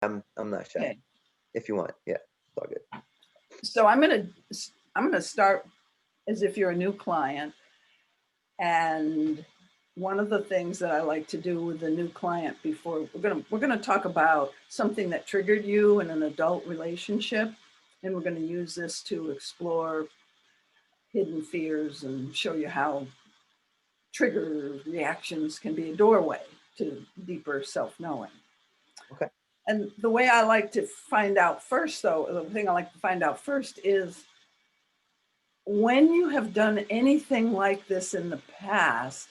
I'm not shy. Okay. If you want, yeah, it's all good. So I'm gonna start as if you're a new client. And one of the things that I like to do with a new client before we're gonna talk about something that triggered you in an adult relationship, and we're gonna use this to explore hidden fears and show you how trigger reactions can be a doorway to deeper self-knowing. Okay. And the way I like to find out first, though, the thing I like to find out first is when you have done anything like this in the past,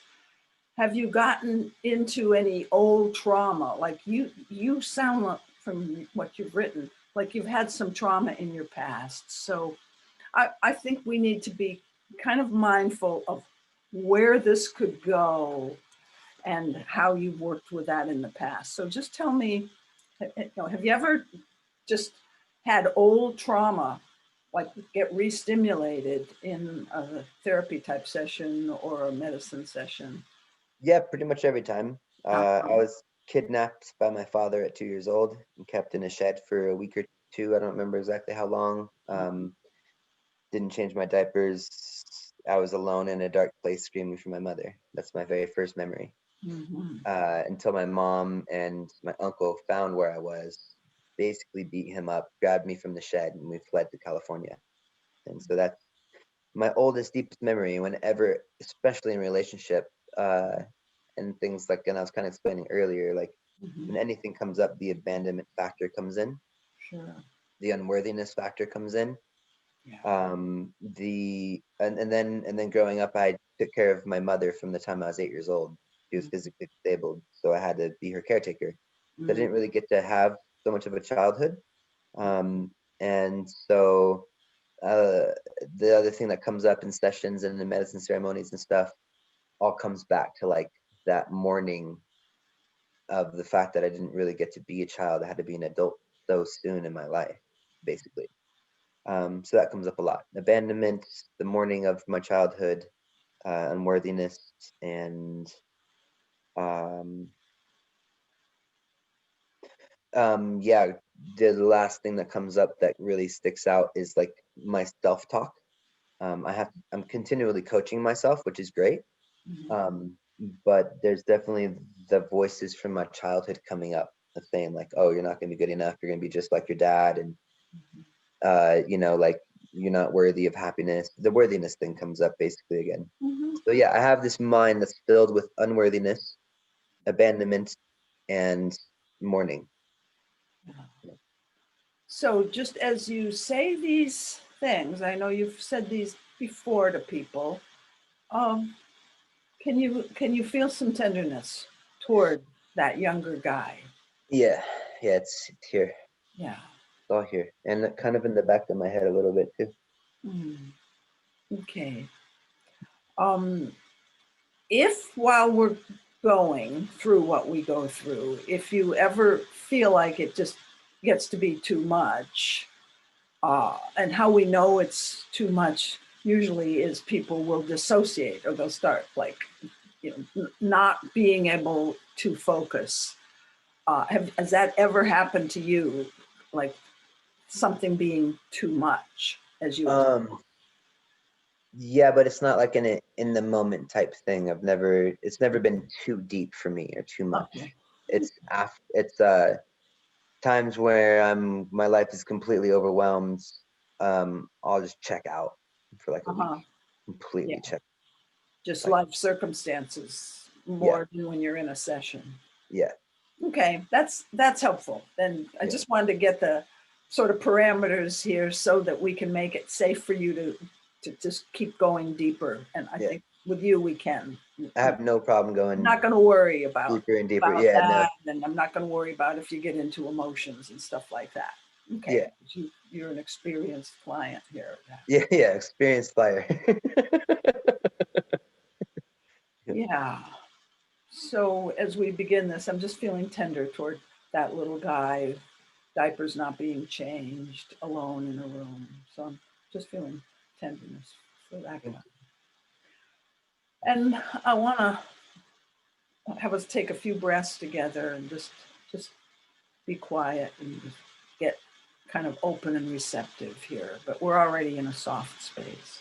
have you gotten into any old trauma? Like you sound like, from what you've written, like you've had some trauma in your past. So I think we need to be kind of mindful of where this could go and how you've worked with that in the past. So just tell me, have you ever just had old trauma like get re-stimulated in a therapy type session or a medicine session? Yeah, pretty much every time. I Uh-huh. was kidnapped by my father at 2 years old and kept in a shed for a week or two. I don't remember exactly how long. Didn't change my diapers. I was alone in a dark place screaming for my mother. That's my very first memory. Mm-hmm. Until my mom and my uncle found where I was, basically beat him up, grabbed me from the shed, and we fled to California. And so that's my oldest, deepest memory. Whenever, especially in relationship, and things like, and I was kind of explaining earlier, like Mm-hmm. when anything comes up, the abandonment factor comes in, Sure. the unworthiness factor comes in. Yeah. And then growing up, I took care of my mother from the time I was 8 years old. She was physically disabled, so I had to be her caretaker. So I Mm-hmm. didn't really get to have so much of a childhood. And so uh, the other thing that comes up in sessions and in medicine ceremonies and stuff all comes back to like that mourning of the fact that I didn't really get to be a child. I had to be an adult so soon in my life, basically. So that comes up a lot. Abandonment, the mourning of my childhood, unworthiness, and um, yeah, the last thing that comes up that really sticks out is like my self-talk. I'm continually coaching myself, which is great. Mm-hmm. Um, but there's definitely the voices from my childhood coming up, saying like, "Oh, you're not going to be good enough. You're going to be just like your dad," and like you're not worthy of happiness. The worthiness thing comes up basically again. Mm-hmm. So yeah, I have this mind that's filled with unworthiness, abandonment, and mourning. So just as you say these things, I know you've said these before to people. Um, can you feel some tenderness toward that younger guy? Yeah, yeah, it's here. Yeah. It's all here, and kind of in the back of my head a little bit too. Mm, okay. Um, if while we're going through what we go through, if you ever feel like it just gets to be too much, and how we know it's too much usually is people will dissociate or they'll start like not being able to focus. Has that ever happened to you, like something being too much as you? Um, yeah, but it's not like in the moment type thing. It's never been too deep for me or too Okay. much. It's times where my life is completely overwhelmed. I'll just check out for like a week, Uh-huh. completely Yeah. check. Just Like, life circumstances yeah, more than when you're in a session. yeah, Okay, that's helpful. And I yeah. just wanted to get the sort of parameters here so that we can make it safe for you to just keep going deeper. And I Yeah, think with you we can. I I'm have no problem going not going to worry about deeper and deeper. about Yeah, no, that, and I'm not going to worry about if you get into emotions and stuff like that. Okay, yeah, you're an experienced client here. yeah, yeah. Experienced fire. Yeah. So as we begin this, I'm just feeling tender toward that little guy, diapers not being changed, alone in a room. So I'm just feeling tenderness for that guy. And I want to have us take a few breaths together and just be quiet and just get kind of open and receptive here, but we're already in a soft space.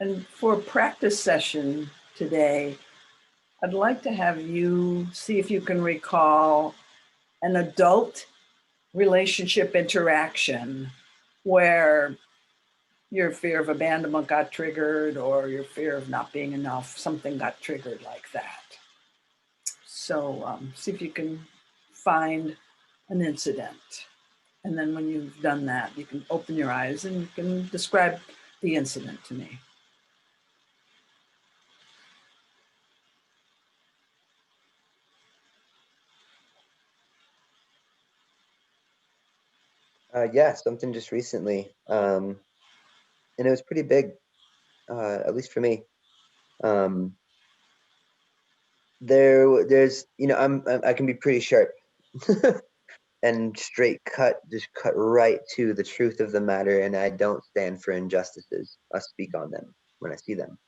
And for a practice session today, I'd like to have you see if you can recall an adult relationship interaction where your fear of abandonment got triggered or your fear of not being enough, something got triggered like that. So see if you can find an incident. And then when you've done that, you can open your eyes and you can describe the incident to me. Yeah, something just recently, and it was pretty big, at least for me. There's, I can be pretty sharp and straight cut, just cut right to the truth of the matter, and I don't stand for injustices. I speak on them when I see them,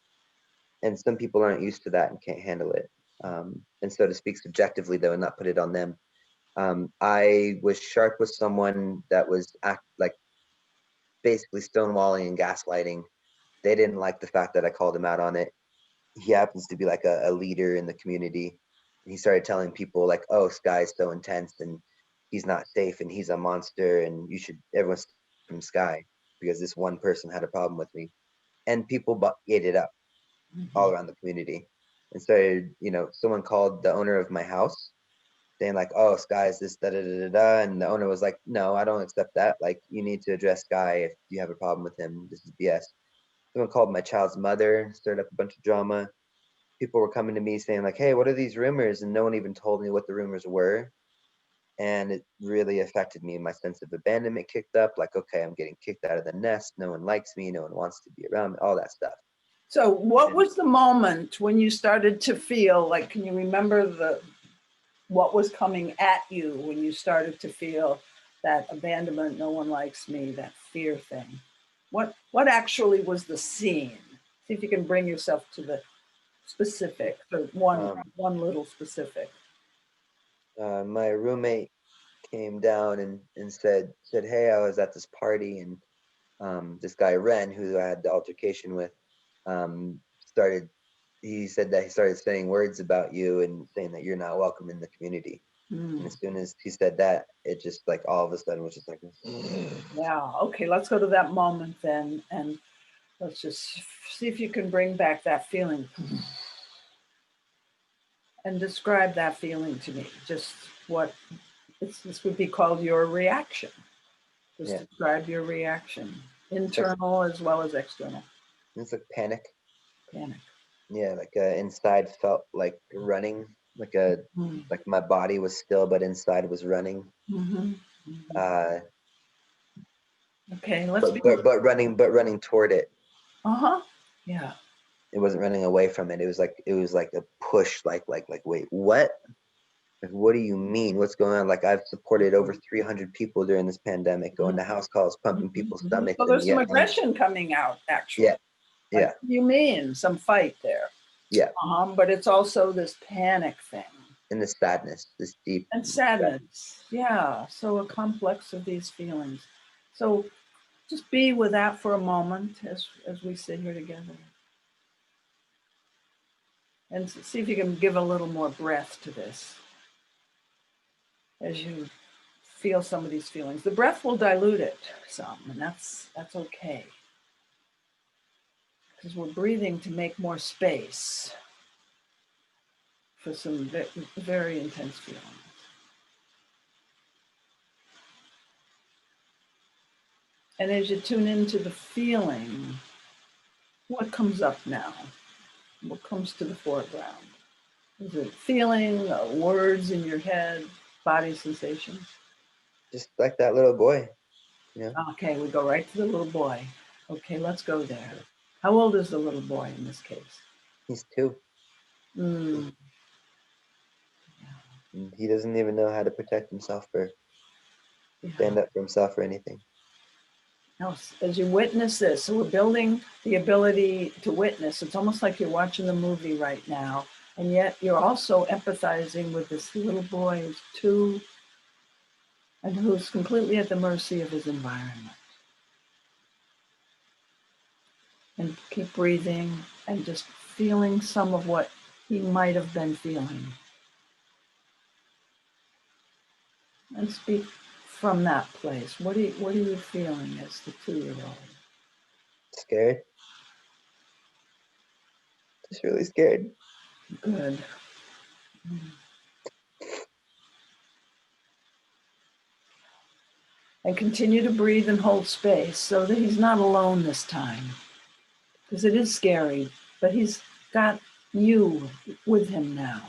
and some people aren't used to that and can't handle it. And so to speak subjectively though, and not put it on them. I was sharp with someone that was basically stonewalling and gaslighting. They didn't like the fact that I called him out on it. He happens to be like a leader in the community. And he started telling people like, "Oh, Sky's so intense and he's not safe and he's a monster and everyone from Sky because this one person had a problem with me." And people ate it up all around the community. And started, someone called the owner of my house saying like, "Oh, Sky is this, da da da da da," and the owner was like, "No, I don't accept that. Like, you need to address Sky if you have a problem with him. This is BS." Someone called my child's mother, stirred up a bunch of drama. People were coming to me saying like, "Hey, what are these rumors?" And no one even told me what the rumors were. And it really affected me. My sense of abandonment kicked up. Like, okay, I'm getting kicked out of the nest. No one likes me. No one wants to be around me. All that stuff. So what was the moment when you started to feel like, can you remember what was coming at you when you started to feel that abandonment, no one likes me, that fear thing? What actually was the scene? See if you can bring yourself to the specific, or one little specific. My roommate came down and said, "Hey, I was at this party and this guy Ren, who I had the altercation with, started. He said that he started saying words about you and saying that you're not welcome in the community." And as soon as he said that, it just like all of a sudden was just like, Yeah. Okay. Let's go to that moment then, and let's just see if you can bring back that feeling and describe that feeling to me. Just what this would be called your reaction. Just yeah, describe your reaction, it's like internal as well as external. it's like panic. Panic. Yeah, like inside felt like running, like my body was still, but inside was running. Mm-hmm. Uh, Okay, let's but be. running toward it. Uh-huh. Yeah. It wasn't running away from it. It was like a push. Like wait, what? Like, what do you mean? What's going on? Like I've supported over 300 people during this pandemic, going to house calls, pumping people's stomachs, So and there's some yet, aggression coming out, actually. yeah, Like, yeah, what do you mean? Some fight there. yeah. But it's also this panic thing. And the sadness, this deep And sadness. sadness. Yeah. So a complex of these feelings. So just be with that for a moment as we sit here together. And see if you can give a little more breath to this as you feel some of these feelings. The breath will dilute it some, and that's okay. Because we're breathing to make more space for some very intense feelings. And as you tune into the feeling, what comes up now? What comes to the foreground? Is it feeling, words in your head, body sensations? Just like that little boy, Okay, we go right to the little boy. Okay, let's go there. How old is the little boy in this case? He's two. Mm, And he doesn't even know how to protect himself or stand Yeah. up for himself or anything. Now, as you witness this, so we're building the ability to witness. It's almost like you're watching the movie right now, and yet you're also empathizing with this little boy who's 2 and who's completely at the mercy of his environment. And keep breathing and just feeling some of what he might have been feeling. And speak from that place. What are you feeling as the 2-year-old? Scared. Just really scared. Good. And continue to breathe and hold space so that he's not alone this time. Because it is scary, but he's got you with him now.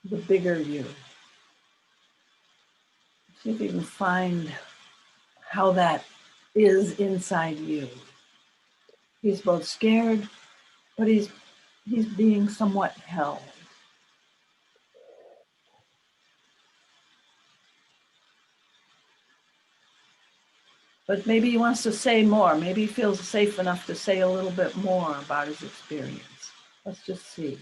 The bigger you. See if you can find how that is inside you. He's both scared, but he's being somewhat held. But maybe he wants to say more. Maybe he feels safe enough to say a little bit more about his experience. Let's just see.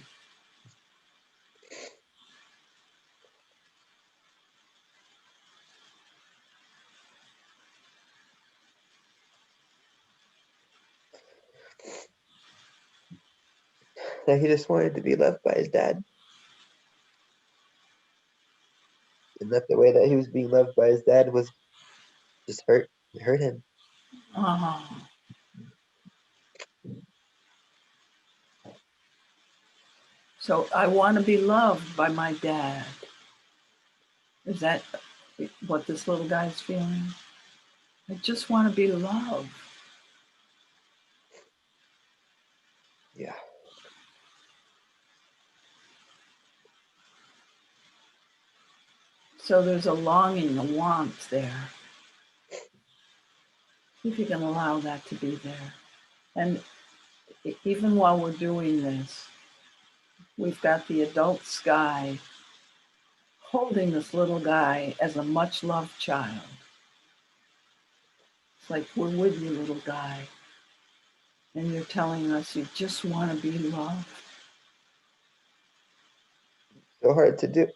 That he just wanted to be loved by his dad. And that the way that he was being loved by his dad was just hurt. It hurt him. Uh-huh. So I want to be loved by my dad. Is that what this little guy's feeling? I just want to be loved. Yeah. So there's a longing, a want there. See if you can allow that to be there. And even while we're doing this, we've got the adult Sky holding this little guy as a much loved child. It's like, we're with you, little guy. And you're telling us you just want to be loved. So hard to do.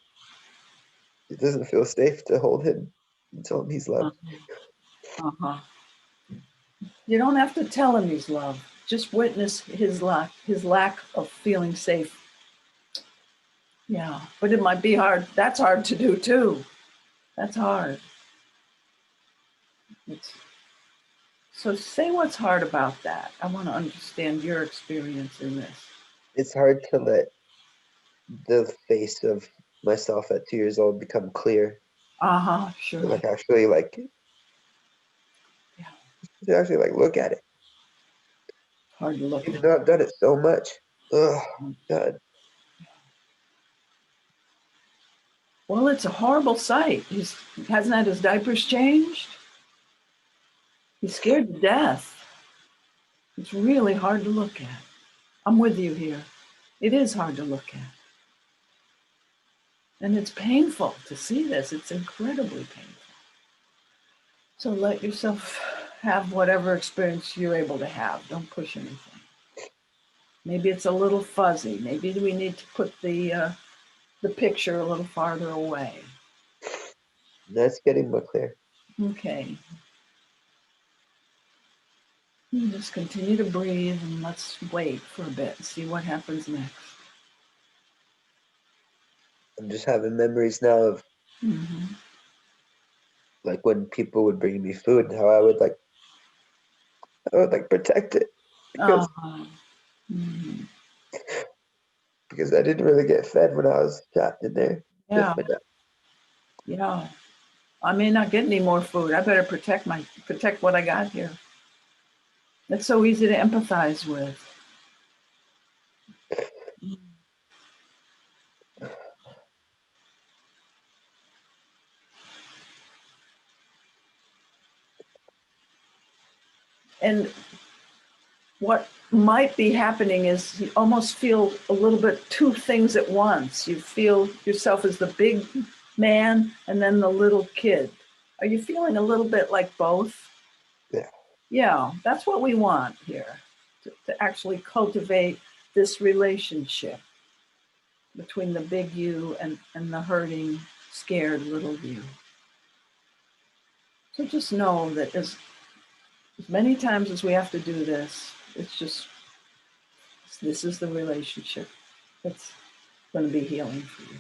It doesn't feel safe to hold him and tell him he's loved. Uh-huh. You don't have to tell him he's loved. Just witness his lack of feeling safe. Yeah, but it might be hard. That's hard to do too. That's hard. So say what's hard about that. I want to understand your experience in this. It's hard to let the face of myself at 2 years old become clear. Uh-huh, sure. Like actually Yeah. to actually look at it. Hard to look Even at. though I've done it so much. Oh God. Well, it's a horrible sight. He hasn't had his diapers changed. He's scared to death. It's really hard to look at. I'm with you here. It is hard to look at. And it's painful to see this. It's incredibly painful. So let yourself have whatever experience you're able to have. Don't push anything. Maybe it's a little fuzzy. Maybe we need to put the picture a little farther away. That's getting more clear. Okay. You just continue to breathe and let's wait for a bit and see what happens next. I'm just having memories now of Mm-hmm. when people would bring me food and how I would protect it because Mm-hmm. because I didn't really get fed when I was trapped in there with Yeah, my dad. yeah. I may not get any more food. I better protect what I got here. That's so easy to empathize with. And what might be happening is you almost feel a little bit two things at once. You feel yourself as the big man and then the little kid. Are you feeling a little bit like both? Yeah. Yeah, that's what we want here, to actually cultivate this relationship between the big you and the hurting, scared little you. So just know that as many times as we have to do this, it's just, this is the relationship that's going to be healing for you.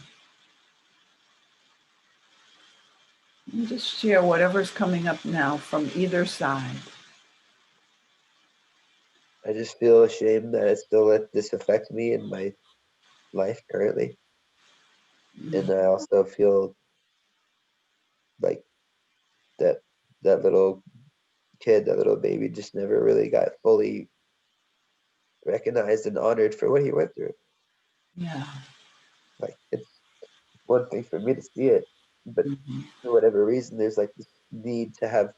And just share whatever's coming up now from either side. I just feel ashamed that I still let this affect me in my life currently. And I also feel like that that little kid, that little baby just never really got fully recognized and honored for what he went through. Yeah. Like it's one thing for me to see it, but Mhm. for whatever reason there's like this need to have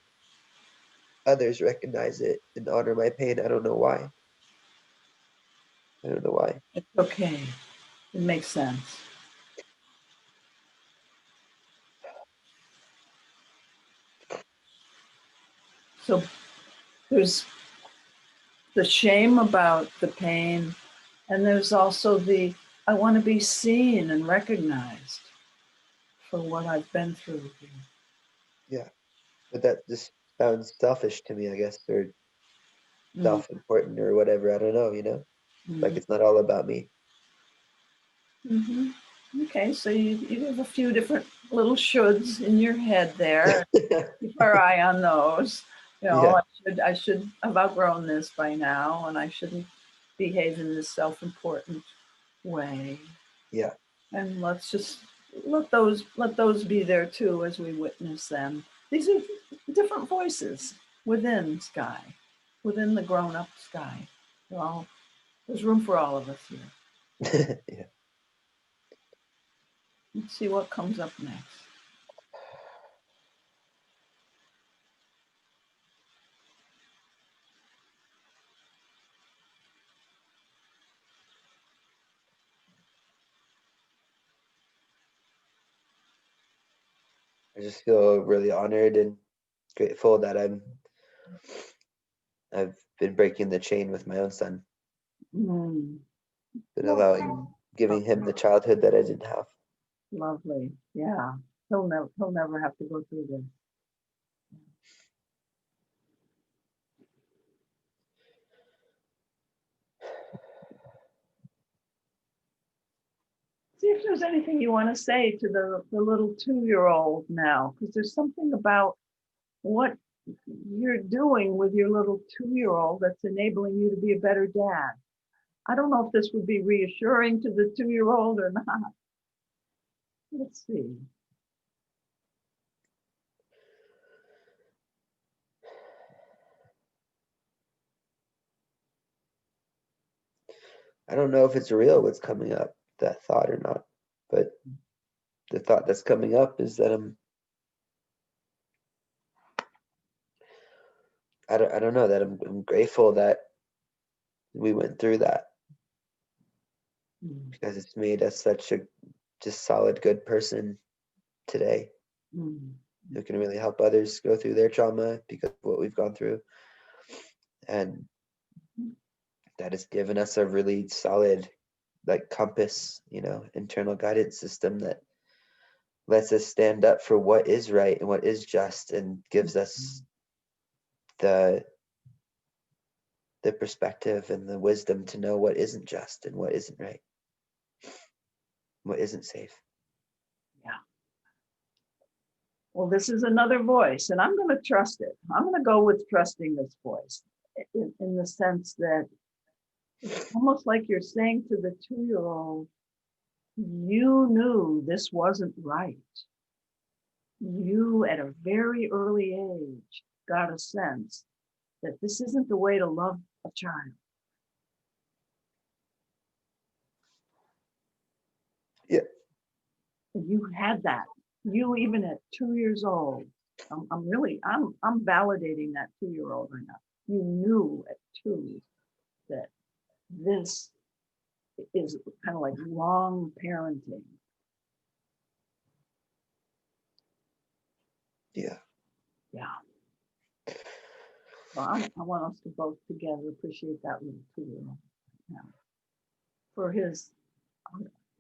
others recognize it and honor my pain. I don't know why. I don't know why. It's okay. It makes sense. So there's the shame about the pain, and there's also the, I want to be seen and recognized for what I've been through. Yeah. But that just sounds selfish to me, I guess, or Mm-hmm. self-important or whatever. I don't know, like it's not all about me. Mm-hmm. Okay, so you have a few different little shoulds in your head there. Keep our eye on those. Yeah. I should have outgrown this by now, and I shouldn't behave in this self-important way. Yeah. And let's just let those be there too as we witness them. These are different voices within Sky, within the grown-up Sky. There's room for all of us here. Yeah. Let's see what comes up next. I just feel really honored and grateful that I've been breaking the chain with my own son, Mm. been Lovely. giving him the childhood that I didn't have. Lovely. Yeah. He'll never have to go through this. See if there's anything you want to say to the little 2-year-old now, because there's something about what you're doing with your little 2-year-old that's enabling you to be a better dad. I don't know if this would be reassuring to the 2-year-old or not. Let's see. I don't know if it's real what's coming up, that thought or not, but the thought that's coming up is that I don't know, that I'm grateful that we went through that Mm, because it's made us such a just solid, good person today mm, who can really help others go through their trauma because of what we've gone through. And that has given us a really solid like compass, internal guidance system that lets us stand up for what is right and what is just and gives us the perspective and the wisdom to know what isn't just and what isn't right, what isn't safe. yeah. Well, this is another voice, and I'm going to trust it. I'm going to go with trusting this voice in the sense that it's almost like you're saying to the 2-year-old, you knew this wasn't right. You, at a very early age, got a sense that this isn't the way to love a child. Yeah. You had that. You, even at 2 years old, I'm validating that 2-year-old right now. You knew at 2 that this is kind of like wrong parenting. Yeah. Yeah. Well, I want us to both together appreciate that little 2-year-old for his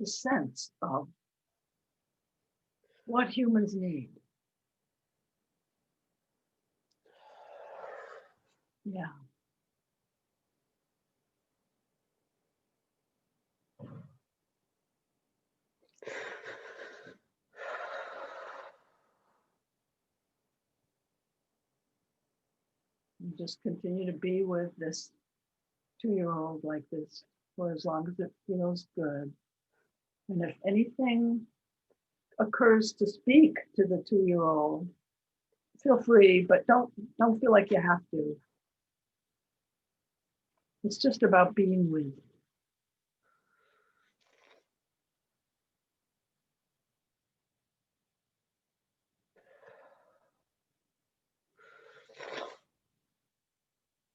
sense of what humans need. Yeah. And just continue to be with this 2-year-old like this for as long as it feels good. And if anything occurs to speak to the 2-year-old, feel free, but don't feel like you have to. It's just about being with.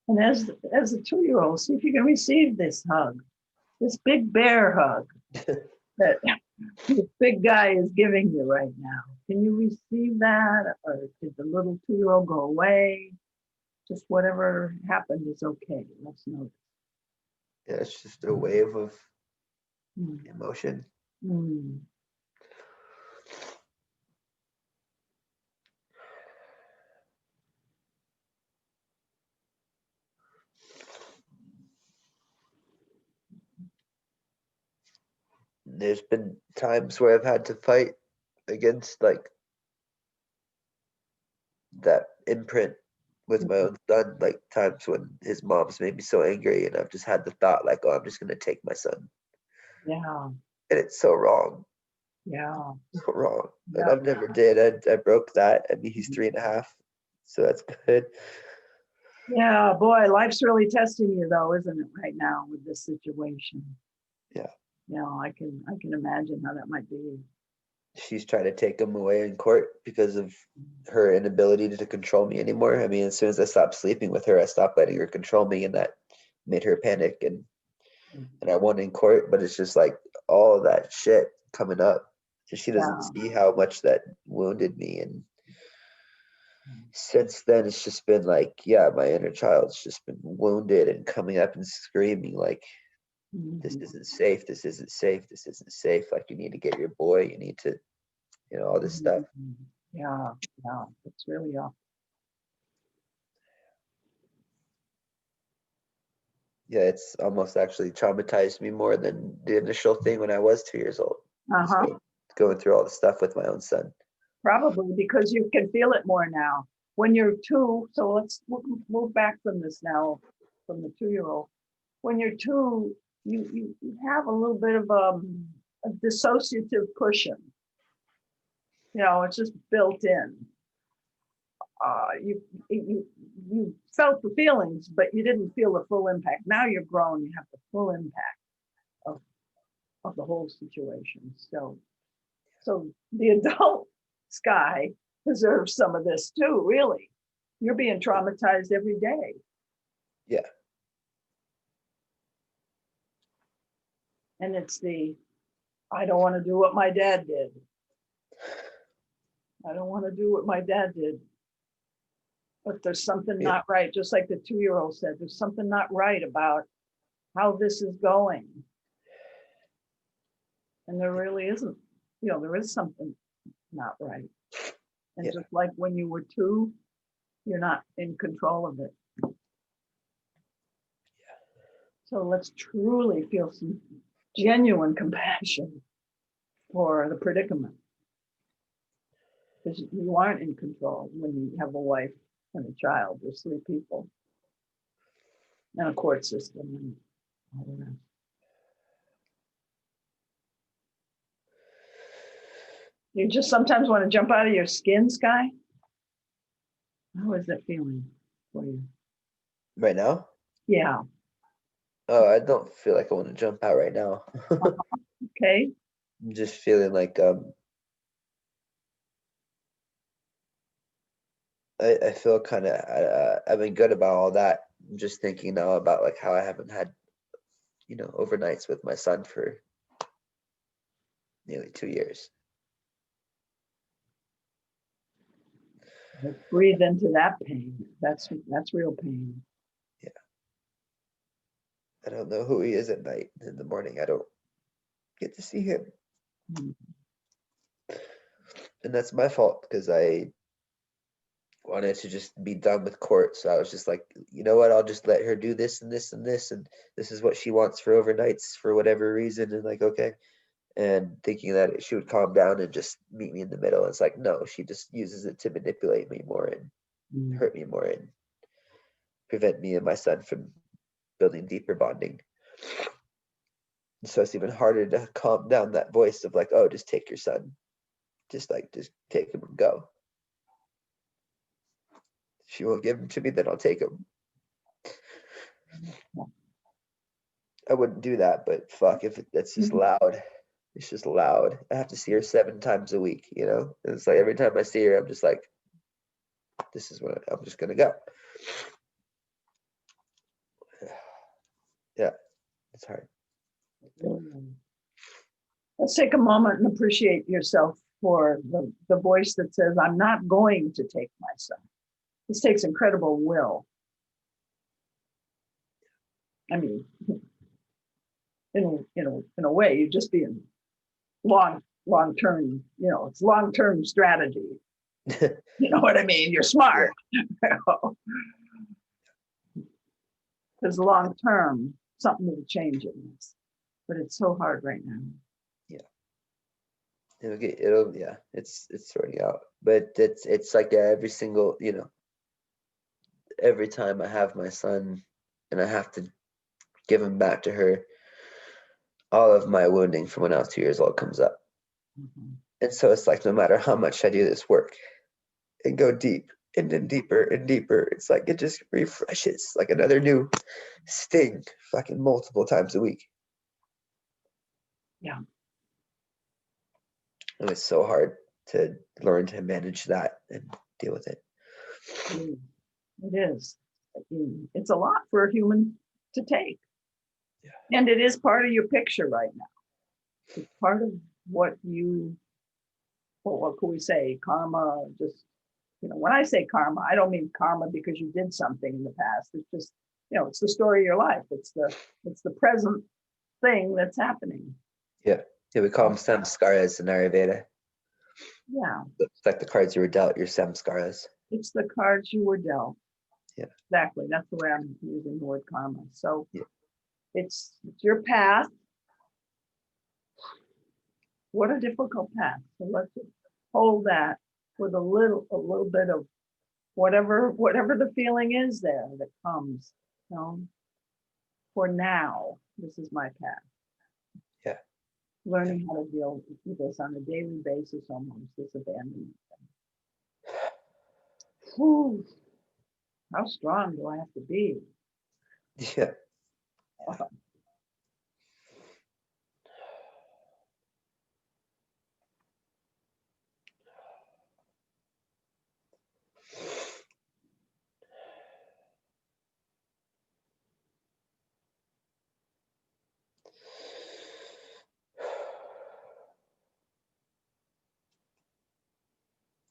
And as a 2-year-old, see if you can receive this hug, this big bear hug that this big guy is giving you right now. Can you receive that? Or did the little 2-year-old go away? Just whatever happened is okay. Let's notice. Yeah, it's just a wave of Mm. emotion. Mm. There's been times where I've had to fight against like that imprint with my own son, like times when his mom's made me so angry and I've just had the thought like, oh, I'm just gonna take my son. Yeah, And it's so wrong. yeah, So wrong. And yeah. I've never did. I broke that. I mean he's 3.5. So that's good. Yeah, boy, life's really testing you though, isn't it, right now with this situation? Yeah. You know, I can imagine how that might be. She's trying to take him away in court because of her inability to control me anymore. I mean, as soon as I stopped sleeping with her, I stopped letting her control me, and that made her panic. And I won in court, but it's just like all that shit coming up. So she doesn't Yeah. see how much that wounded me. And since then, it's just been like, yeah, my inner child's just been wounded and coming up and screaming like, this Mhm. isn't safe. This isn't safe. This isn't safe. Like, you need to get your boy. You need to, all this stuff. Mhm. Yeah, yeah, it's really awful. Yeah, it's almost actually traumatized me more than the initial thing when I was 2 years old. Just Uh-huh. going through all the stuff with my own son. Probably because you can feel it more now. When you're 2, so let's move back from this now, from the 2-year-old. When you're 2, you have a little bit of a dissociative cushion. You know, it's just built in. You felt the feelings, but you didn't feel the full impact. Now you're grown, you have the full impact of the whole situation. So the adult Sky deserves some of this too, really. You're being traumatized every day. Yeah. And it's I don't want to do what my dad did. I don't want to do what my dad did. But there's something Yeah. not right. Just like the 2-year-old said, there's something not right about how this is going. And there really isn't, there is something not right. And Yeah. just like when you were 2, you're not in control of it. So let's truly feel some genuine compassion for the predicament. Because you aren't in control when you have a wife and a child. There's 3 people and a court system and all the rest. You just sometimes want to jump out of your skin, Sky. How is that feeling for you? Right now? Yeah. Oh, I don't feel like I want to jump out right now. Okay. I'm just feeling like I feel kind of I've been good about all that I'm just thinking now about like how I haven't had, overnights with my son for nearly 2 years. Let's breathe into that pain. That's real pain. I don't know who he is at night. In the morning, I don't get to see him. Mm. And that's my fault because I wanted to just be done with court. So I was just like, you know what? I'll just let her do this and this and this. And this is what she wants for overnights for whatever reason. And like, okay. And thinking that she would calm down and just meet me in the middle. It's like, no, she just uses it to manipulate me more and hurt me more and prevent me and my son from building deeper bonding. So it's even harder to calm down that voice of like, oh, just take your son. Just take him and go. If she won't give him to me, then I'll take him. I wouldn't do that, but fuck, if that's just loud. It's just loud. I have to see her 7 times a week, And it's like every time I see her, I'm just like, this is what I'm just gonna go. Yeah, it's hard. Let's take a moment and appreciate yourself for the voice that says, I'm not going to take my son. This takes incredible will. I mean, in a way, you're just being long term, it's long term strategy. You know what I mean? You're smart. Because long term, something will change in this. But it's so hard right now. Yeah. It's sorting out. But it's like every single, every time I have my son and I have to give him back to her, all of my wounding from when I was 2 years old comes up. Mm-hmm. And so it's like no matter how much I do this work and go deep and then deeper and deeper, it's like it just refreshes like another new sting fucking multiple times a week. Yeah. And it's so hard to learn to manage that and deal with it. It is. It's a lot for a human to take. Yeah. And it is part of your picture right now. It's part of what could we say? Karma, just, when I say karma, I don't mean karma because you did something in the past. It's just, it's the story of your life. It's the present thing that's happening. Yeah. We call them samskaras in Ayurveda. Yeah. It's like the cards you were dealt, your samskaras. It's the cards you were dealt. Yeah. Exactly. That's the way I'm using the word karma. So yeah. It's your path. What a difficult path. So let's hold that with a little bit of whatever the feeling is there that comes. For now, this is my path. Yeah. Learning how to deal with this on a daily basis, almost this abandonment. Whew. How strong do I have to be? Yeah.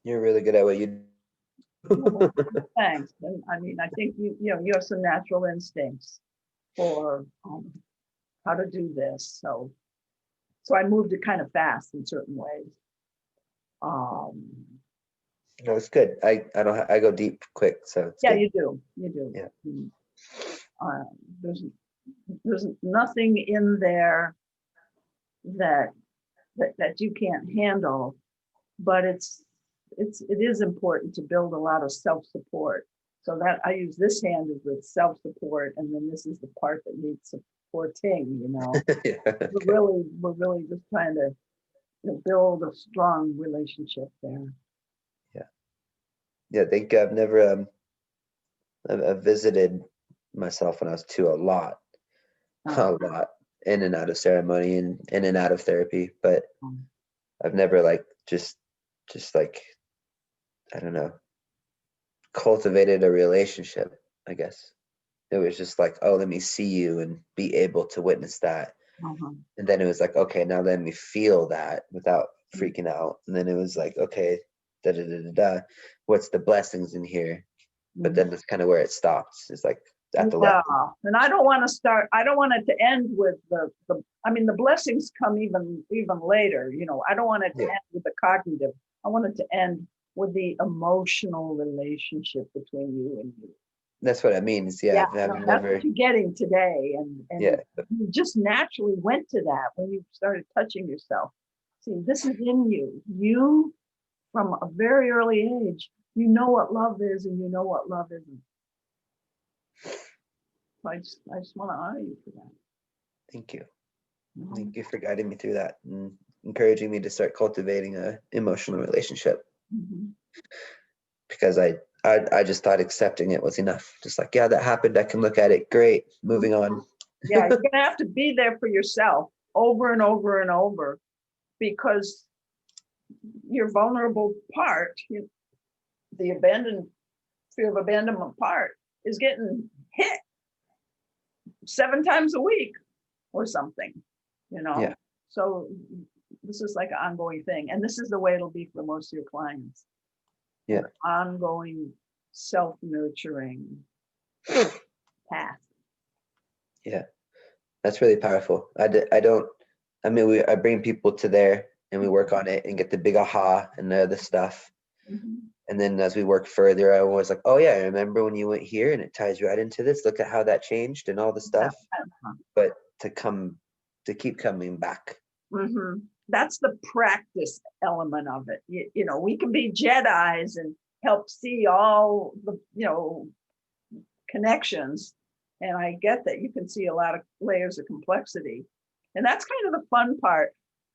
You're really good at what you do. Thanks. And I mean, I think you have some natural instincts for how to do this. So I moved it kind of fast in certain ways. No, it's good. I go deep quick, so it's good. You do. Yeah. There's nothing in there that you can't handle, but it is important to build a lot of self-support. So that I use this hand as with self-support, and then this is the part that needs supporting. Yeah, okay. We're really just trying to build a strong relationship there. I think I've never I've visited myself when I was 2 a lot, in and out of ceremony and in and out of therapy, but I've never like just like, I don't know, cultivated a relationship, I guess. It was just like, oh, let me see you and be able to witness that. Uh-huh. And then it was like, okay, now let me feel that without Mm. freaking out. And then it was like, okay, da da da da da. What's the blessings in here? But Mhm. then that's kind of where it stops. It's like at the Yeah, lesson. and I don't want to start. I don't want it to end with the. I mean, the blessings come even later. You know, I don't want it to Yeah, end with the cognitive. I want it to end with the emotional relationship between you and you. that's what I mean. Is yeah, Yeah, I've no, that's never. what you're getting today, Yeah, and you just naturally went to that when you started touching yourself. See, this is in you. You, from a very early age, you know what love is, and you know what love isn't. So I just want to honor you for that. thank you. Mhm. Thank you for guiding me through that and encouraging me to start cultivating a emotional relationship, Mhm. because I just thought accepting it was enough. Just like, yeah, that happened. I can look at it. Great. Moving on. Yeah, you're gonna have to be there for yourself over and over and over because your vulnerable part, the abandoned fear of abandonment part, is getting hit 7 times a week or something, you know. Yeah. So this is like an ongoing thing, and this is the way it'll be for most of your clients. An Yeah. ongoing self-nurturing path. Yeah. That's really powerful. I don't, I mean, I bring people to there and we work on it and get the big aha and the other stuff. Mhm. And then as we work further, I was like, oh yeah, I remember when you went here and it ties right into this. Look at how that changed and all the Yeah. stuff. But to keep coming back. Mm-hmm. That's the practice element of it. You know, we can be Jedis and help see all the, connections. And I get that you can see a lot of layers of complexity. And that's kind of the fun part.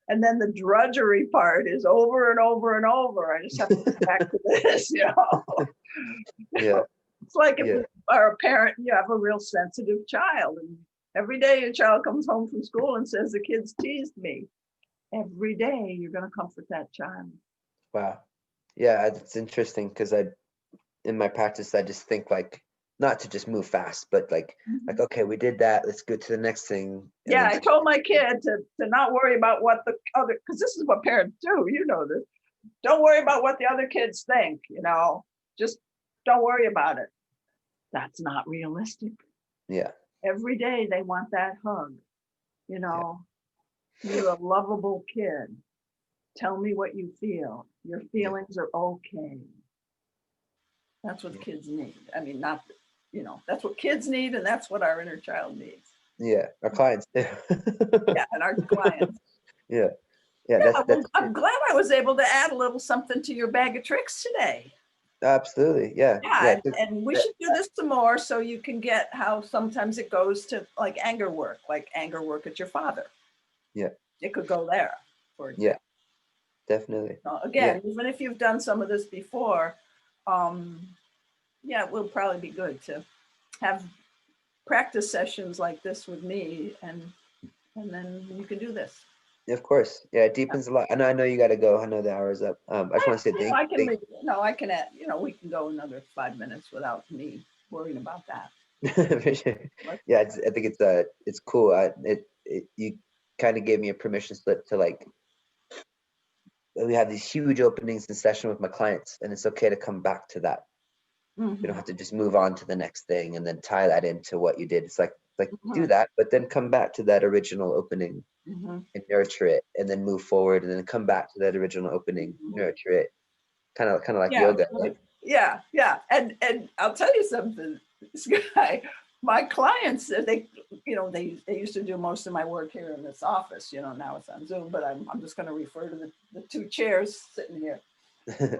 And then the drudgery part is over and over and over. I just have to come back to this, Yeah. It's like if Yeah. you are a parent, you have a real sensitive child. And every day your child comes home from school and says, the kids teased me. Every day you're going to comfort that child. Wow. Yeah. It's interesting because in my practice, I just think like, not to just move fast, but like, Mhm. okay, we did that. Let's go to the next thing. And Yeah, then I told my kid to not worry about what the other, because this is what parents do, you know this. Don't worry about what the other kids think, just don't worry about it. That's not realistic. yeah. Every day they want that hug, you Yeah. know, you're a lovable kid. Tell me what you feel. Your Yeah. feelings are okay. That's what Yeah. kids need. I mean, not, that's what kids need, and that's what our inner child needs. Yeah. Our clients too. Yeah, and our clients. Yeah. Yeah. Yeah, well, That's I'm glad I was able to add a little something to your bag of tricks today. absolutely. Yeah. Yeah. Yeah, and we should do this some more so you can get how sometimes it goes to like anger work at your father. Yeah. It could go there, for Yeah. example. Definitely. Yeah. Again, even if you've done some of this before, um, yeah, it will probably be good to have practice sessions like this with me, and then you can do this. Of course. Yeah. It deepens a lot. I know you got to go. I know the hour's up. I just want to say I can thank leave. No, I can add, we can go another 5 minutes without me worrying about that. for sure. Yeah. I think it's cool. You kind of gave me a permission slip to like, we have these huge openings in session with my clients, and it's okay to come back to that. You don't Mhm, have to just move on to the next thing and then tie that into what you did. It's like do mhm, that, but then come back to that original opening mhm, and nurture it, and then move forward, and then come back to that original opening, mhm. nurture it. Kind of like Yeah, yoga, right? yeah, and I'll tell you something. This guy, my clients, they used to do most of my work here in this office. Now it's on Zoom, but I'm just going to refer to the two chairs sitting here.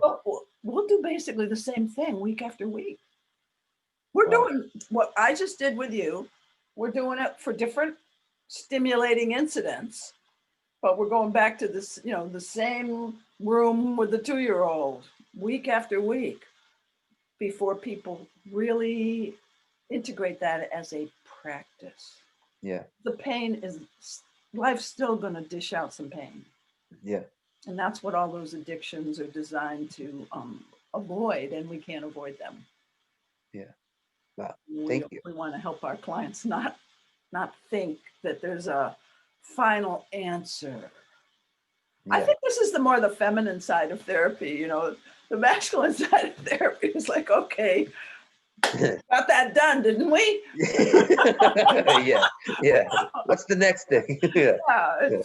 Well, we'll do basically the same thing week after week. We're Wow. doing what I just did with you. We're doing it for different stimulating incidents, but we're going back to this, the same room with the 2-year-old week after week before people really integrate that as a practice. Yeah. The pain is, life's still going to dish out some pain. Yeah. And that's what all those addictions are designed to avoid, and we can't avoid them. Yeah. Wow. We, Thank you. we want to help our clients not think that there's a final answer. I Yeah. think this is the more the feminine side of therapy, the masculine side of therapy is like, okay, got that done, didn't we? Yeah. Yeah. What's the next thing? Yeah. Yeah, Yeah.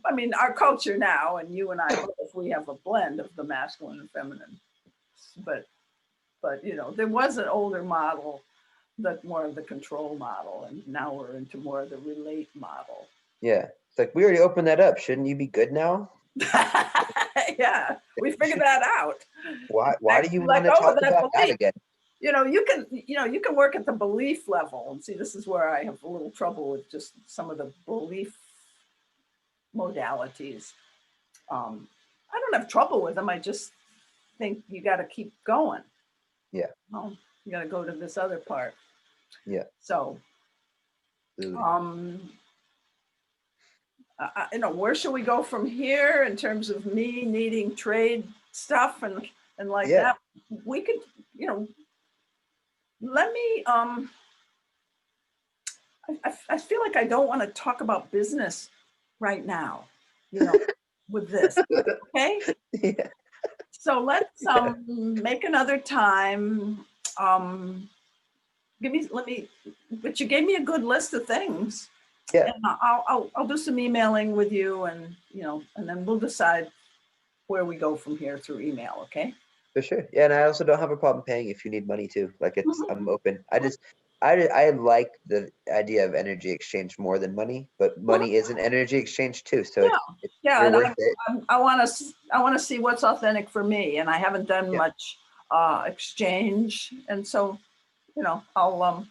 I mean, our culture now, and you and I both, we have a blend of the masculine and feminine, but there was an older model, that more of the control model, and now we're into more of the relate model. Yeah. It's like, we already opened that up. Shouldn't you be good now? Yeah, we figured that out. Why do you Let want to go of talk that about that belief. again? You can work at the belief level, and see, this is where I have a little trouble with just some of the belief modalities. I don't have trouble with them. I just think you got to keep going. Yeah. You got to go to this other part. Yeah. So, Absolutely. where should we go from here in terms of me needing trade stuff and like Yeah. that? We could, let me. I feel like I don't want to talk about business right now. With this. Okay. Yeah. So let's make another time. But you gave me a good list of things. Yeah. And I'll do some emailing with you, and and then we'll decide where we go from here through email. Okay. For sure. Yeah, and I also don't have a problem paying if you need money too. Like, I'm open. I like the idea of energy exchange more than money, but money is an energy exchange too. So Yeah, we're and worth it. I want to see what's authentic for me, and I haven't done Yeah. much exchange, and so I'll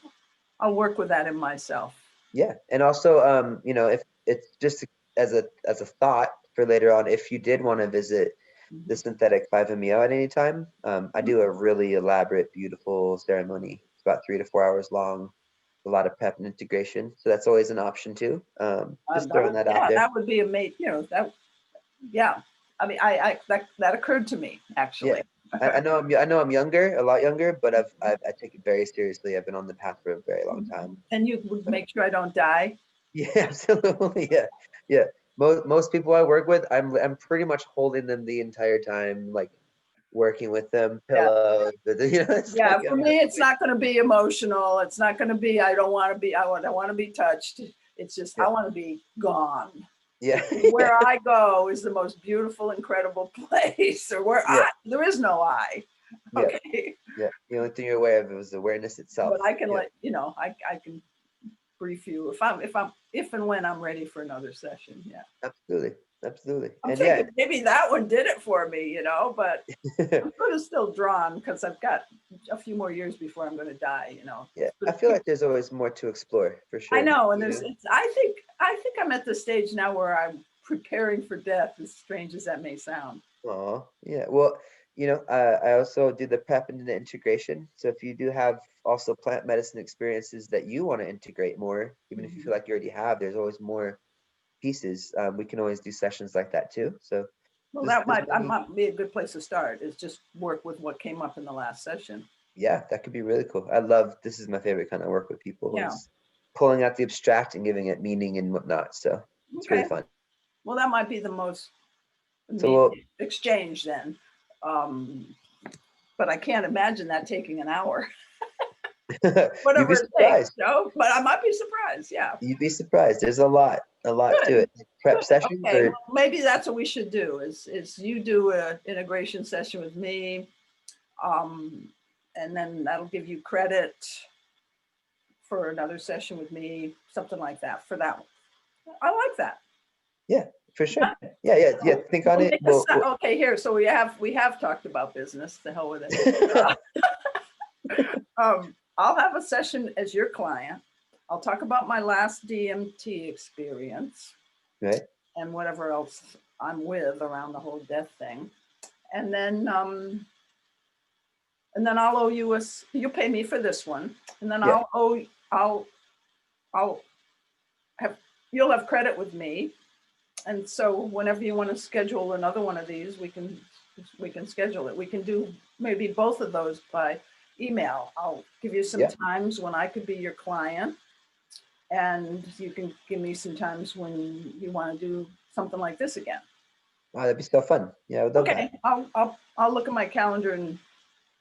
work with that in myself. Yeah, and also, if it's just as a thought for later on, if you did want to visit the synthetic 5-MeO at any time, I do a really elaborate, beautiful ceremony. It's about 3 to 4 hours long, a lot of prep and integration. So that's always an option too. Just throwing that out there. That would be amazing. Yeah. I mean, that occurred to me actually. Yeah. I know I'm younger, a lot younger, but I take it very seriously. I've been on the path for a very long time. And you would make sure I don't die. Yeah, absolutely. Yeah, yeah. Most people I work with, I'm pretty much holding them the entire time, like working with them, pillows. Yeah, for me, it's not going to be emotional. It's not going to be. I don't want to be. I want to be touched. It's just I want to be gone. Yeah. Where I go is the most beautiful, incredible place, or where there is no I. Okay. Yeah. The only thing you're aware of is awareness itself. But I can I can brief you if and when I'm ready for another session. Yeah. Absolutely. Absolutely. I'm thinking maybe that one did it for me, but I'm sort of still drawn because I've got a few more years before I'm going to die, Yeah. I feel like there's always more to explore for sure. I know. And I think I'm at the stage now where I'm preparing for death, as strange as that may sound. Oh, yeah. Well, I also do the prep and the integration. So if you do have also plant medicine experiences that you want to integrate more, even if you feel like you already have, there's always more pieces. We can always do sessions like that too. So that might be a good place to start, is just work with what came up in the last session. Yeah, that could be really cool. This is my favorite kind of work with people. Yeah. Is pulling out the abstract and giving it meaning and whatnot. So it's really fun. Well, that might be the most exchange then. But I can't imagine that taking an hour. Whatever it takes, but I might be surprised. Yeah. You'd be surprised. There's a lot to it. Prep sessions. Okay, well, maybe that's what we should do is you do an integration session with me. And then that'll give you credit for another session with me, something like that for that one. I like that. Yeah, for sure. Yeah. Think on it. Okay, here. So we have talked about business. The hell with it. I'll have a session as your client. I'll talk about my last DMT experience, right, and whatever else I'm with around the whole death thing, and then I'll owe you you'll pay me for this one, and then you'll have credit with me, and so whenever you want to schedule another one of these, we can schedule it. We can do maybe both of those by email. I'll give you some Yeah. times when I could be your client, and you can give me some times when you want to do something like this again. Wow, that'd be so fun. Yeah, I would love that. Okay, I'll look at my calendar and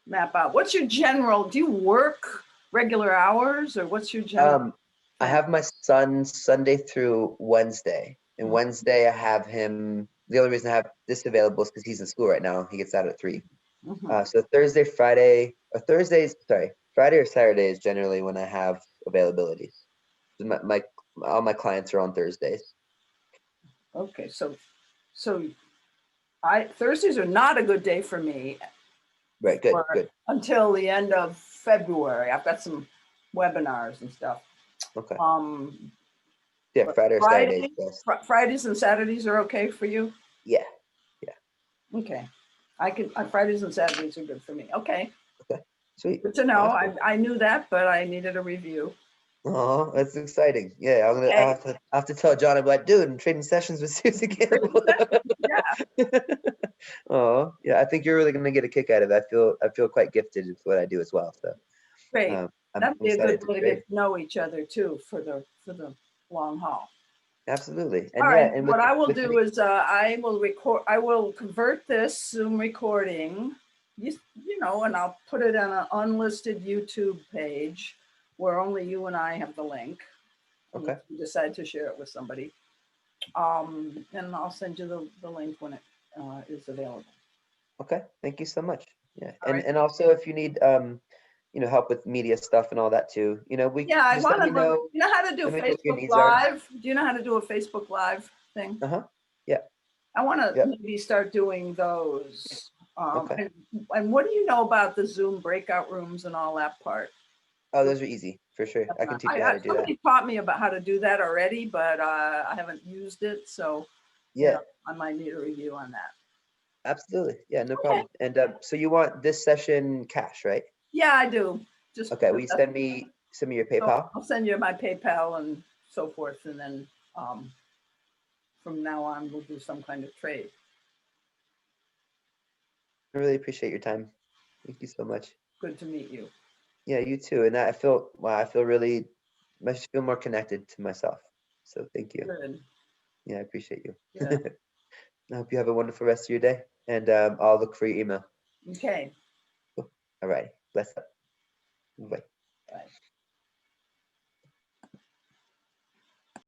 map out. What's your general? Do you work regular hours, or what's your general? I have my son Sunday through Wednesday, and Wednesday I have him. The only reason I have this available is because he's in school right now. He gets out at 3. Mhm. So Thursday, Friday, or Thursdays, sorry, Friday or Saturday is generally when I have availabilities. All my clients are on Thursdays. Okay, so Thursdays are not a good day for me Right, good, for good. until the end of February. I've got some webinars and stuff. Okay. Um, Yeah, but Friday or Saturdays. Yes. Fridays and Saturdays are okay for you? Yeah. Okay. Fridays and Saturdays are good for me. Okay. Okay. Sweet. Good to know. Awesome. I knew that, but I needed a review. Oh, that's exciting. Yeah, I Okay. have to tell John. I'm like, dude, I'm trading sessions with Susie Campbell. Yeah. Oh, yeah. I think you're really gonna get a kick out of it. I feel quite gifted with what I do as well. So Great. I'm That'd be a excited good to way to trade. get to know each other too for the long haul. Absolutely. All And yeah, right. and What I will with do me, is I will convert this Zoom recording, and I'll put it on an unlisted YouTube page where only you and I have the link. okay. If you decide to share it with somebody. And I'll send you the link when it is available. Okay. Thank you so much. Yeah. All right. And also if you need help with media stuff and all that too, we Yeah, I just let want me to. know. You know how to do Let me know what your Facebook needs are. Live? Do you know how to do a Facebook Live thing? Uh-huh. Yeah. I want to Yep. maybe start doing those. Okay. And what do you know about the Zoom breakout rooms and all that part? Oh, those are easy for sure. I can teach you how to do that. Somebody taught me about how to do that already, but I haven't used it, so Yeah. I might need a review on that. Absolutely. Yeah, no Okay. problem. And so you want this session cash, right? Yeah, I do. Just Okay. Will you send me your so PayPal? I'll send you my PayPal and so forth, and then from now on we'll do some kind of trade. I really appreciate your time. Thank you so much. Good to meet you. Yeah, you too. And I feel really much feel more connected to myself. So thank you. Good. Yeah, I appreciate you. Yeah. I hope you have a wonderful rest of your day. And I'll look for your email. Okay. All right. Bless up. Bye. Bye.